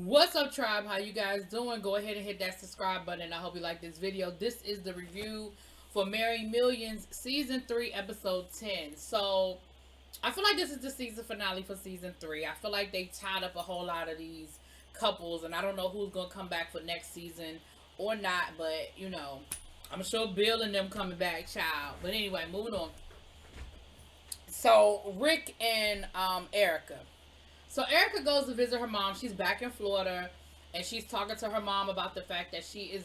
What's up, tribe? How you guys doing? Go ahead and hit that subscribe button. I hope you like this video. This is the review for Marry Millions season 3 episode 10. So I feel like this is the season finale for season 3. I feel like they tied up a whole lot of these couples, and I don't know who's gonna come back for next season or not, but I'm sure Bill and them coming back, child. But anyway, moving on. So Rick and Erica. So Erica goes to visit her mom. She's back in Florida, and she's talking to her mom about the fact that she is,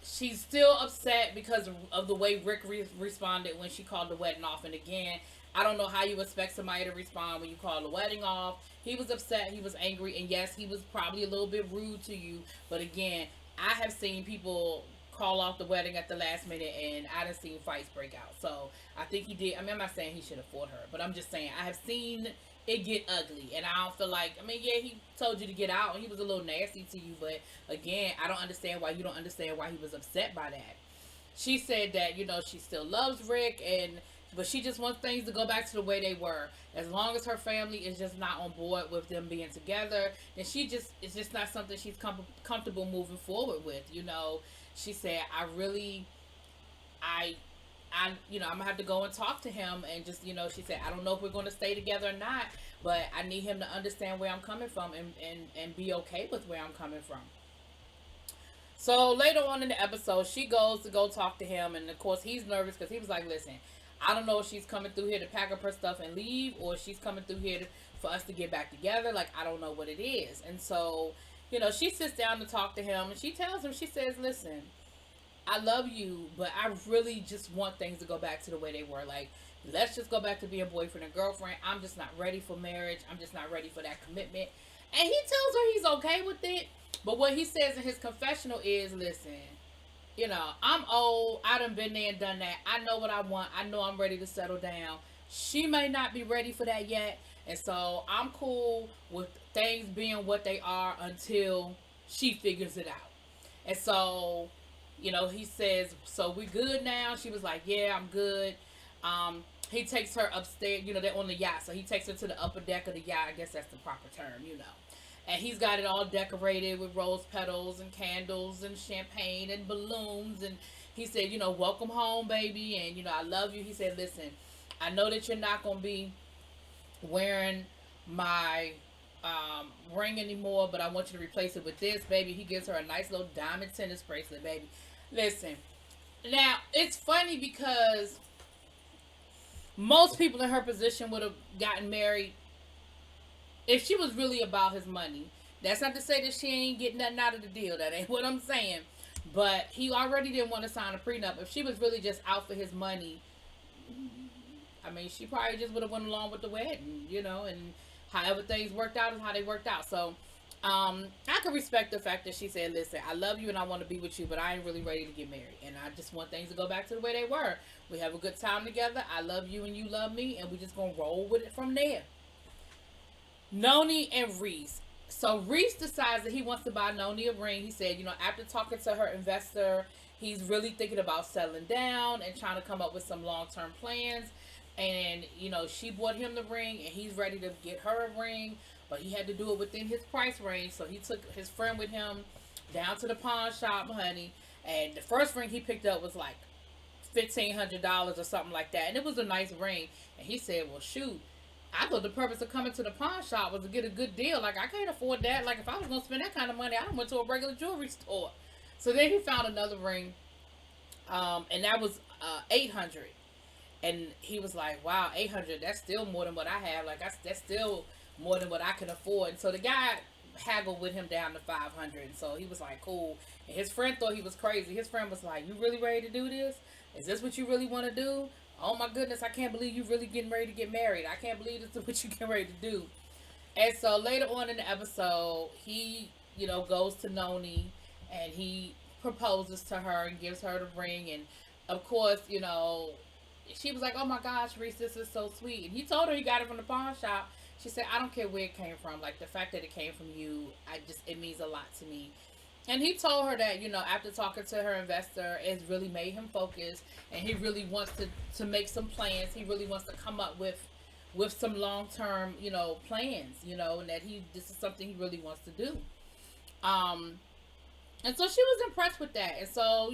she's still upset because of the way Rick responded when she called the wedding off. And again, I don't know how you expect somebody to respond when you call the wedding off. He was upset. He was angry. And yes, he was probably a little bit rude to you. But again, I have seen people call off the wedding at the last minute, and I done seen fights break out. So I think he did. I mean, I'm not saying he should have fought her, but I'm just saying I have seen it get ugly, and I don't feel like. I mean, yeah, he told you to get out, and he was a little nasty to you, but again, I don't understand why you don't understand why he was upset by that. She said that she still loves Rick, and but she just wants things to go back to the way they were. As long as her family is just not on board with them being together, then it's just not something she's comfortable moving forward with. She said, I I'm gonna have to go and talk to him, and just she said, I don't know if we're gonna stay together or not, but I need him to understand where I'm coming from, and be okay with where I'm coming from. So later on in the episode, she goes to go talk to him, and of course he's nervous because he was like, listen, I don't know if she's coming through here to pack up her stuff and leave, or if she's coming through here for us to get back together. Like, I don't know what it is. And so she sits down to talk to him, and she tells him, she says, listen, I love you, but I really just want things to go back to the way they were. Like, let's just go back to being boyfriend and girlfriend. I'm just not ready for marriage. I'm just not ready for that commitment. And he tells her he's okay with it. But what he says in his confessional is, listen, I'm old. I done been there and done that. I know what I want. I know I'm ready to settle down. She may not be ready for that yet. And so I'm cool with things being what they are until she figures it out. And so he says, so we good now? She was like, yeah, I'm good. He takes her upstairs, they're on the yacht. So he takes her to the upper deck of the yacht. I guess that's the proper term. And he's got it all decorated with rose petals and candles and champagne and balloons. And he said, welcome home, baby. And, I love you. He said, listen, I know that you're not going to be wearing my ring anymore, but I want you to replace it with this, baby. He gives her a nice little diamond tennis bracelet, baby. Listen, now it's funny because most people in her position would have gotten married if she was really about his money. That's not to say that she ain't getting nothing out of the deal. That ain't what I'm saying. But he already didn't want to sign a prenup. If she was really just out for his money, I mean, she probably just would have went along with the wedding, and however things worked out is how they worked out. So, I can respect the fact that she said, listen, I love you and I want to be with you, but I ain't really ready to get married. And I just want things to go back to the way they were. We have a good time together. I love you and you love me, and we just going to roll with it from there. Noni and Reese. So Reese decides that he wants to buy Noni a ring. He said, after talking to her investor, he's really thinking about settling down and trying to come up with some long-term plans. And, she bought him the ring, and he's ready to get her a ring, but he had to do it within his price range. So he took his friend with him down to the pawn shop, honey. And the first ring he picked up was like $1,500 or something like that. And it was a nice ring. And he said, well, shoot, I thought the purpose of coming to the pawn shop was to get a good deal. Like, I can't afford that. Like, if I was going to spend that kind of money, I went to a regular jewelry store. So then he found another ring, and that was $800. And he was like, wow, $800, that's still more than what I have. Like, that's still more than what I can afford. And so the guy haggled with him down to $500. And so he was like, cool. And his friend thought he was crazy. His friend was like, you really ready to do this? Is this what you really want to do? Oh my goodness, I can't believe you really getting ready to get married. I can't believe this is what you getting ready to do. And so later on in the episode, he, goes to Noni and he proposes to her and gives her the ring. And of course, she was like, oh my gosh, Reese, this is so sweet. And he told her he got it from the pawn shop. She said, I don't care where it came from. Like, the fact that it came from you, it means a lot to me. And he told her that, after talking to her investor, it's really made him focus, and he really wants to make some plans. He really wants to come up with with some long term, plans, and that this is something he really wants to do. Um, and so she was impressed with that, and so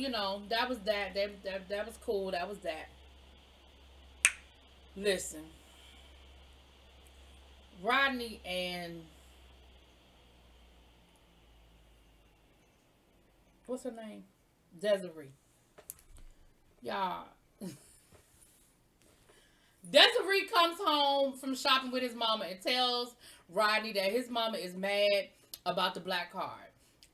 that was that. That was cool. That was that. Listen, Rodney and what's her name, Desiree. Y'all, Desiree comes home from shopping with his mama and tells Rodney that his mama is mad about the black card.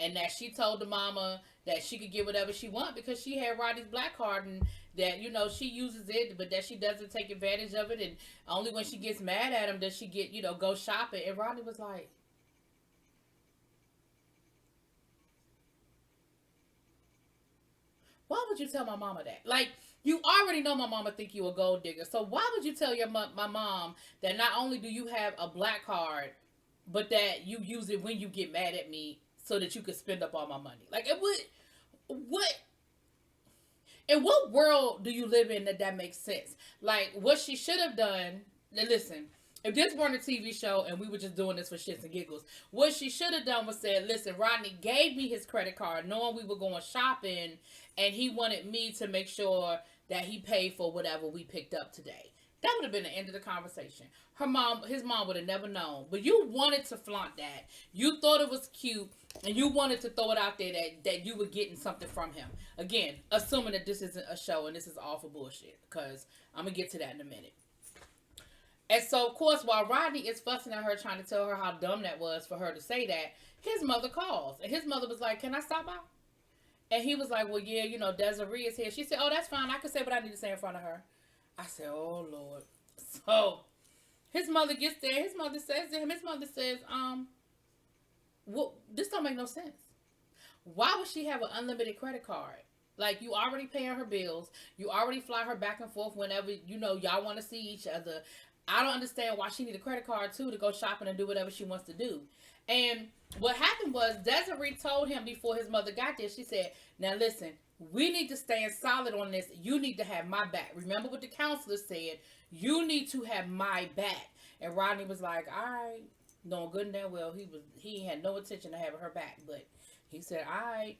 And that she told the mama that she could get whatever she want because she had Rodney's black card, and that, she uses it, but that she doesn't take advantage of it. And only when she gets mad at him does she get, go shopping. And Rodney was like, why would you tell my mama that? Like, you already know my mama think you a gold digger. So why would you tell my mom that not only do you have a black card, but that you use it when you get mad at me so that you could spend up all my money? Like, it would, what, in what world do you live in that makes sense? Like, what she should have done, now listen, if this weren't a TV show and we were just doing this for shits and giggles, what she should have done was said, listen, Rodney gave me his credit card knowing we were going shopping, and he wanted me to make sure that he paid for whatever we picked up today. That would have been the end of the conversation. His mom would have never known. But you wanted to flaunt that. You thought it was cute, and you wanted to throw it out there that you were getting something from him. Again, assuming that this isn't a show and this is all for bullshit, because I'm going to get to that in a minute. And so, of course, while Rodney is fussing at her, trying to tell her how dumb that was for her to say that, his mother calls. And his mother was like, can I stop by? And he was like, well, yeah, Desiree is here. She said, oh, that's fine. I can say what I need to say in front of her. I said, oh, Lord. So, his mother gets there. His mother says to him, well, this don't make no sense. Why would she have an unlimited credit card? Like, you already paying her bills. You already fly her back and forth whenever, y'all want to see each other. I don't understand why she need a credit card, too, to go shopping and do whatever she wants to do. And what happened was Desiree told him before his mother got there, she said, now listen, we need to stand solid on this. You need to have my back. Remember what the counselor said. You need to have my back. And Rodney was like, all right, knowing good and damn well he had no intention of having her back. But he said, all right.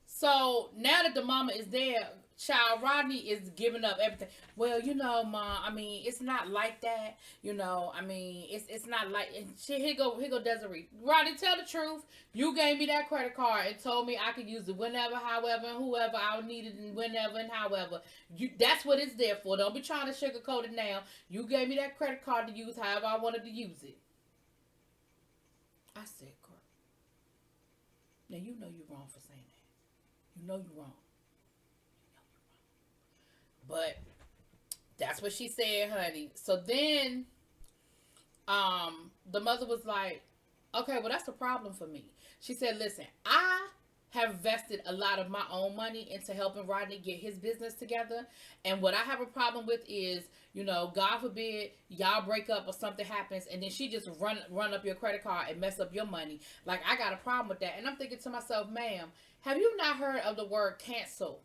So now that the mama is there, child, Rodney is giving up everything. Well, Ma, I mean, it's not like that. I mean, it's not like, and here go Desiree. Rodney, tell the truth. You gave me that credit card and told me I could use it whenever, however, and whoever I needed, and whenever and however. That's what it's there for. Don't be trying to sugarcoat it now. You gave me that credit card to use however I wanted to use it. I said, girl, now you know you're wrong for saying that. You know you're wrong. But that's what she said, honey. So then the mother was like, okay, well, that's a problem for me. She said, listen, I have vested a lot of my own money into helping Rodney get his business together. And what I have a problem with is, God forbid y'all break up or something happens, and then she just run up your credit card and mess up your money. Like, I got a problem with that. And I'm thinking to myself, ma'am, have you not heard of the word cancel?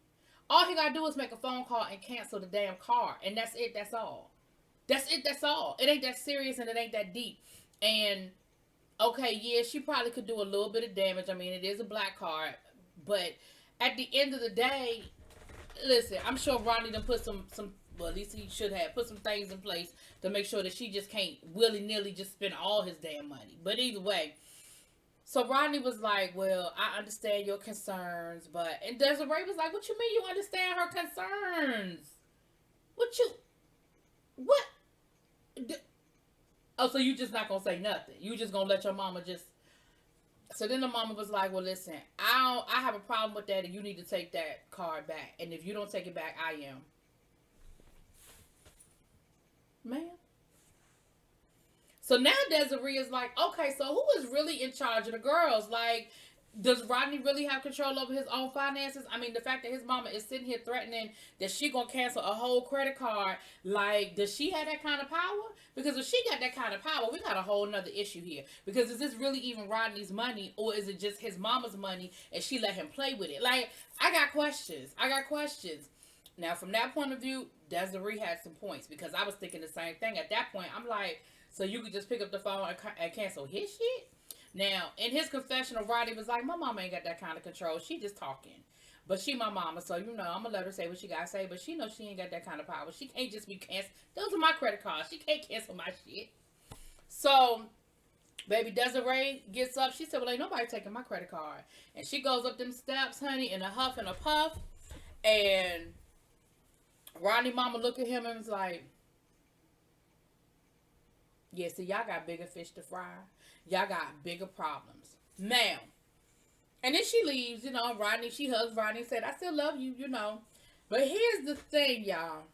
All he got to do is make a phone call and cancel the damn card. And that's it. That's all. That's it. That's all. It ain't that serious and it ain't that deep. And, okay, yeah, she probably could do a little bit of damage. I mean, it is a black card. But at the end of the day, listen, I'm sure Ronnie done put some well, at least he should have put some things in place to make sure that she just can't willy-nilly just spend all his damn money. But either way, so Rodney was like, well, I understand your concerns, but... And Desiree was like, what you mean you understand her concerns? What? Oh, so you just not going to say nothing. You just going to let your mama just... So then the mama was like, well, listen, I have a problem with that, and you need to take that card back. And if you don't take it back, I am. Ma'am? So now Desiree is like, okay, so who is really in charge of the girls? Like, does Rodney really have control over his own finances? I mean, the fact that his mama is sitting here threatening that she gonna cancel a whole credit card, like, does she have that kind of power? Because if she got that kind of power, we got a whole nother issue here. Because is this really even Rodney's money, or is it just his mama's money and she let him play with it? Like, I got questions. Now, from that point of view, Desiree had some points because I was thinking the same thing. At that point, I'm like, so you could just pick up the phone and cancel his shit? Now, in his confessional, Roddy was like, my mama ain't got that kind of control. She just talking. But she my mama, so I'm gonna let her say what she gotta say. But she knows she ain't got that kind of power. She can't just be cancel. Those are my credit cards. She can't cancel my shit. So, baby Desiree gets up. She said, well, ain't nobody taking my credit card. And she goes up them steps, honey, in a huff and a puff. And Rodney mama look at him and was like, yeah, see, y'all got bigger fish to fry. Y'all got bigger problems. Now, and then she leaves, Rodney, she hugs Rodney and said, I still love you, But here's the thing, y'all.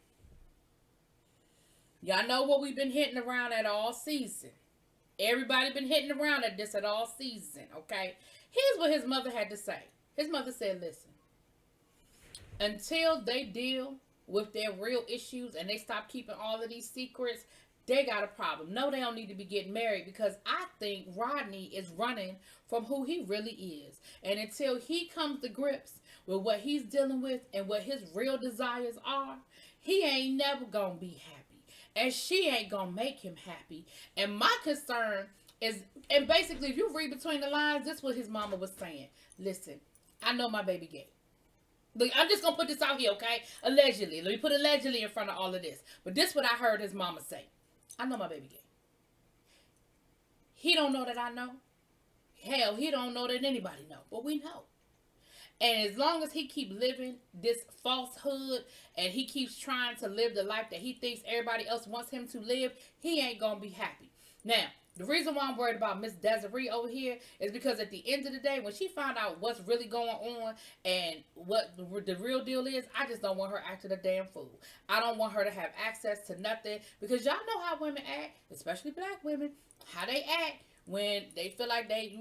Y'all know what we've been hitting around at all season. Everybody been hitting around at this at all season, okay? Here's what his mother had to say. His mother said, listen, until they deal with their real issues and they stop keeping all of these secrets, they got a problem. No, they don't need to be getting married because I think Rodney is running from who he really is. And until he comes to grips with what he's dealing with and what his real desires are, he ain't never gonna be happy. And she ain't gonna make him happy. And my concern is, and basically if you read between the lines, this is what his mama was saying. Listen, I know my baby gay. Look, I'm just gonna put this out here, okay? Allegedly. Let me put allegedly in front of all of this. But this is what I heard his mama say. I know my baby gay. He don't know that I know. Hell, he don't know that anybody know. But we know. And as long as he keep living this falsehood and he keeps trying to live the life that he thinks everybody else wants him to live, he ain't gonna be happy. Now, the reason why I'm worried about Miss Desiree over here is because at the end of the day, when she found out what's really going on and what the real deal is, I just don't want her acting a damn fool. I don't want her to have access to nothing because y'all know how women act, especially black women, how they act when they feel like they,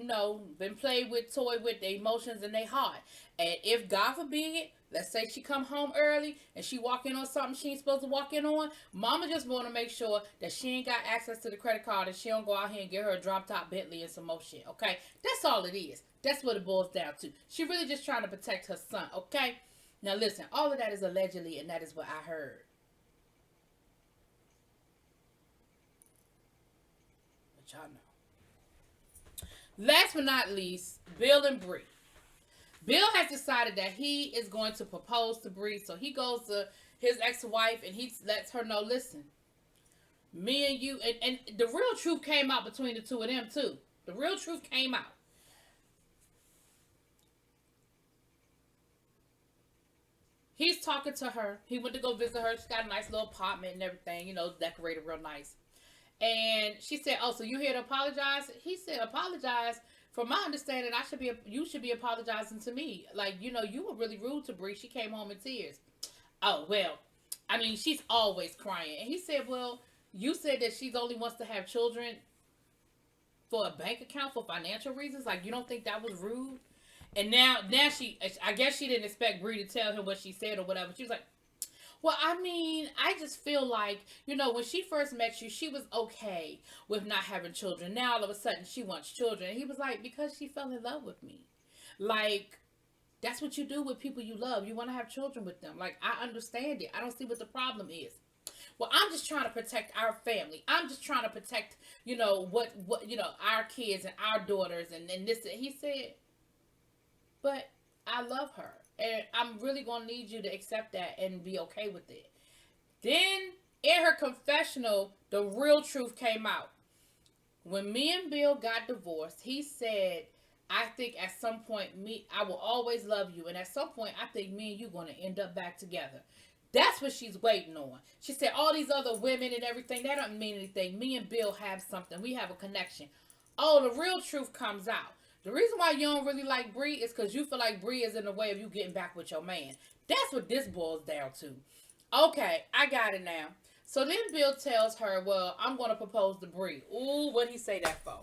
been played with, toyed with their emotions and their heart. And if, God forbid, let's say she come home early and she walk in on something she ain't supposed to walk in on, mama just want to make sure that she ain't got access to the credit card and she don't go out here and get her a drop-top Bentley and some more shit, okay? That's all it is. That's what it boils down to. She really just trying to protect her son, okay? Now listen, all of that is allegedly and that is what I heard. But y'all know. Last but not least, Bill and Bree. Bill has decided that he is going to propose to Bree, so he goes to his ex-wife and he lets her know, listen, me and you, and the real truth came out between the two of them too. The real truth came out. He's talking to her. He went to go visit her. She's got a nice little apartment and everything, decorated real nice. And she said, oh, so you here to apologize? He said, apologize? From my understanding, you should be apologizing to me. Like, you were really rude to Bree. She came home in tears. Oh, well, I mean, she's always crying. And he said, well, you said that she only wants to have children for a bank account for financial reasons. Like, you don't think that was rude? And now I guess she didn't expect Bree to tell him what she said or whatever. She was like, well, I mean, I just feel like, when she first met you, she was okay with not having children. Now, all of a sudden, she wants children. And he was like, because she fell in love with me. Like, that's what you do with people you love. You want to have children with them. Like, I understand it. I don't see what the problem is. Well, I'm just trying to protect our family. I'm just trying to protect, what our kids and our daughters and this. He said, but I love her. And I'm really going to need you to accept that and be okay with it. Then, in her confessional, the real truth came out. When me and Bill got divorced, he said, I think at some point, I will always love you. And at some point, I think me and you going to end up back together. That's what she's waiting on. She said, all these other women and everything, that don't mean anything. Me and Bill have something. We have a connection. Oh, the real truth comes out. The reason why you don't really like Bree is because you feel like Bree is in the way of you getting back with your man. That's what this boils down to. Okay, I got it now. So then Bill tells her, well, I'm going to propose to Bree. Ooh, what'd he say that for?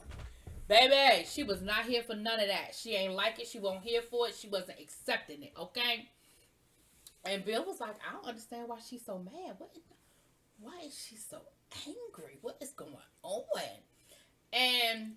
Baby, she was not here for none of that. She ain't like it. She wasn't here for it. She wasn't accepting it, okay? And Bill was like, I don't understand why she's so mad. Why is she so angry? What is going on? And,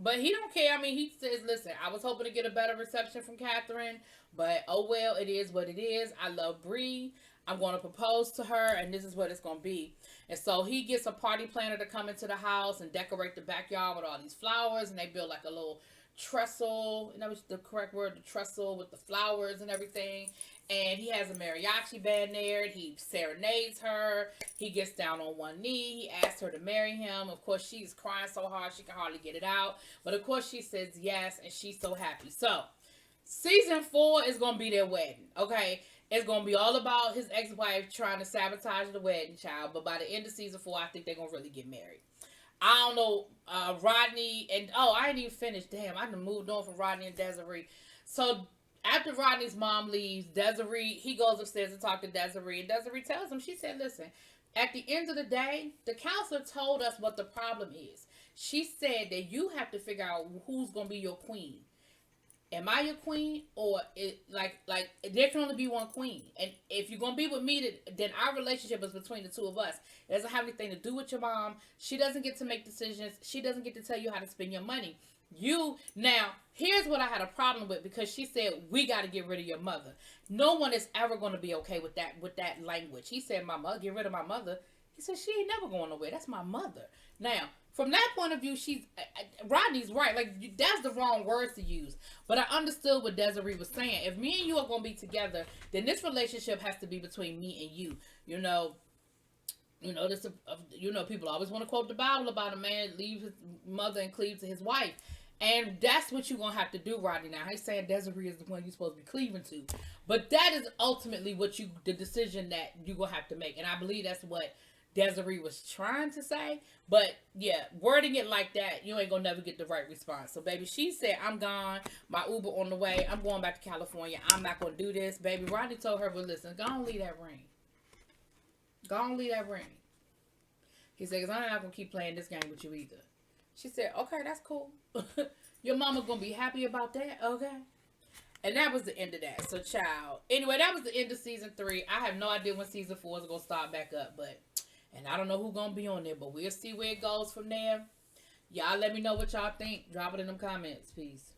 But he don't care. I mean, he says, listen, I was hoping to get a better reception from Catherine, but oh well, it is what it is. I love Bree. I'm going to propose to her, and this is what it's going to be. And so he gets a party planner to come into the house and decorate the backyard with all these flowers, and they build like a little trestle, and that was the correct word, the trestle with the flowers and everything. And he has a mariachi band there. He serenades her. He gets down on one knee. He asks her to marry him. Of course, she's crying so hard she can hardly get it out. But of course, she says yes, and she's so happy. So, season 4 is going to be their wedding, okay? It's going to be all about his ex-wife trying to sabotage the wedding, child. But by the end of season 4, I think they're going to really get married. I don't know, Rodney and, I ain't even finished. Damn, I done moved on from Rodney and Desiree. So, after Rodney's mom leaves, he goes upstairs to talk to Desiree, and Desiree tells him, she said, listen, at the end of the day, the counselor told us what the problem is. She said that you have to figure out who's going to be your queen. Am I your queen? Or there can only be one queen. And if you're going to be with me, then our relationship is between the two of us. It doesn't have anything to do with your mom. She doesn't get to make decisions. She doesn't get to tell you how to spend your money. Now, here's what I had a problem with, because she said, we got to get rid of your mother. No one is ever going to be okay with that language. He said, my mother, get rid of my mother. He said, she ain't never going nowhere. That's my mother. Now, from that point of view, Rodney's right. Like, that's the wrong words to use. But I understood what Desiree was saying. If me and you are going to be together, then this relationship has to be between me and you. People always want to quote the Bible about a man leave his mother and cleave to his wife. And that's what you're going to have to do, Rodney. Now, he's saying Desiree is the one you're supposed to be cleaving to. But that is ultimately the decision that you're going to have to make. And I believe that's what Desiree was trying to say. But, yeah, wording it like that, you ain't going to never get the right response. So, baby, she said, I'm gone. My Uber on the way. I'm going back to California. I'm not going to do this. Baby, Rodney told her, but listen, go on, leave that ring. Go on, leave that ring. He said, because I'm not going to keep playing this game with you either. She said, okay, that's cool. Your mama going to be happy about that, okay? And that was the end of that. So, child. Anyway, that was the end of season 3. I have no idea when season 4 is going to start back up. And I don't know who's going to be on there. But we'll see where it goes from there. Y'all let me know what y'all think. Drop it in them comments. Peace.